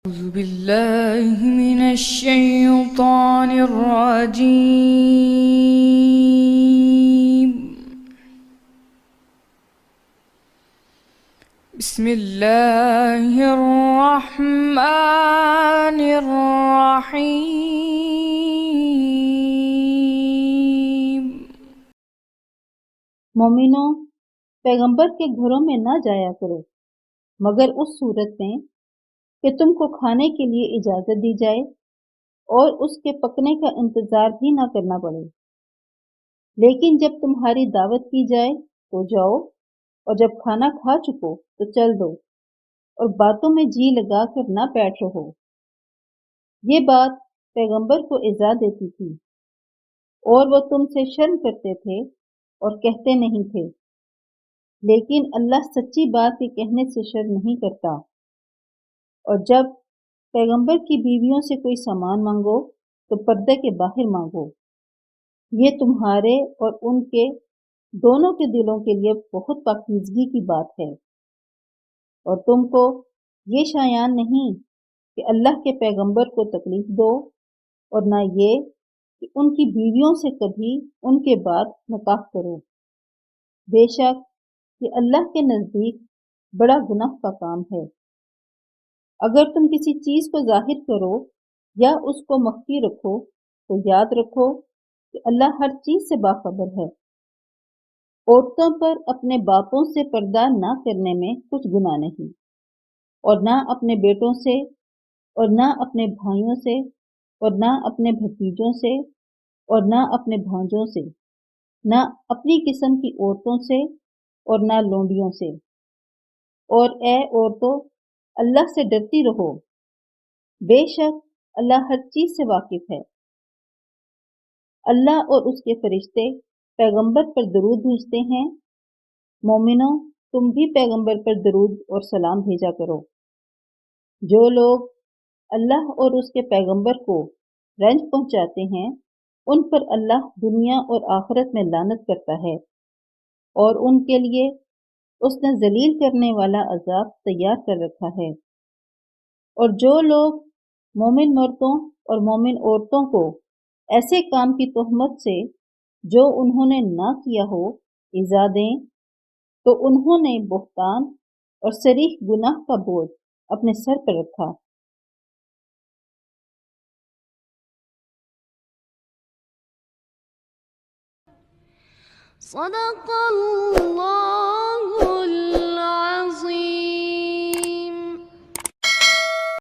أعوذ بالله من الشيطان الرجيم. بسم الله الرحمن الرحيم. मोमिनों, पैगंबर के घरों में न जाया करो मगर उस सूरत में कि तुमको खाने के लिए इजाज़त दी जाए और उसके पकने का इंतज़ार भी न करना पड़े। लेकिन जब तुम्हारी दावत की जाए तो जाओ, और जब खाना खा चुको तो चल दो, और बातों में जी लगा कर न बैठ रहो। ये बात पैगंबर को इज़ा देती थी, और वो तुमसे शर्म करते थे और कहते नहीं थे। लेकिन अल्लाह सच्ची बात के कहने से शर्म नहीं करता। और जब पैगंबर की बीवियों से कोई सामान मांगो तो पर्दे के बाहर मांगो। ये तुम्हारे और उनके दोनों के दिलों के लिए बहुत पाकीज़गी की बात है। और तुमको ये शायान नहीं कि अल्लाह के पैगंबर को तकलीफ दो, और ना ये कि उनकी बीवियों से कभी उनके बाद निकाह करो। बेशक ये अल्लाह के नज़दीक बड़ा गुनाह का काम है। अगर तुम किसी चीज़ को जाहिर करो या उसको मख्फी रखो तो याद रखो कि अल्लाह हर चीज़ से बाखबर है। औरतों पर अपने बापों से पर्दा ना करने में कुछ गुनाह नहीं, और ना अपने बेटों से, और ना अपने भाइयों से, और ना अपने भतीजों से, और ना अपने भांजों से, ना अपनी किस्म की औरतों से, और ना लोंडियों से। और ए औरतों, अल्लाह से डरती रहो, बेशक अल्लाह हर चीज़ से वाकिफ है। अल्लाह और उसके फरिश्ते पैगंबर पर दरूद भेजते हैं। मोमिनों, तुम भी पैगंबर पर दरूद और सलाम भेजा करो। जो लोग अल्लाह और उसके पैगंबर को रंज पहुंचाते हैं, उन पर अल्लाह दुनिया और आखिरत में लानत करता है, और उनके लिए उसने जलील करने वाला अजाब तैयार कर रखा है। और जो लोग मोमिन मर्दों और मोमिन औरतों को ऐसे काम की तोहमत से जो उन्होंने ना किया हो इज़ा दें, तो उन्होंने बुहतान और सरीह गुनाह का बोझ अपने सर पर रखा। صدق الله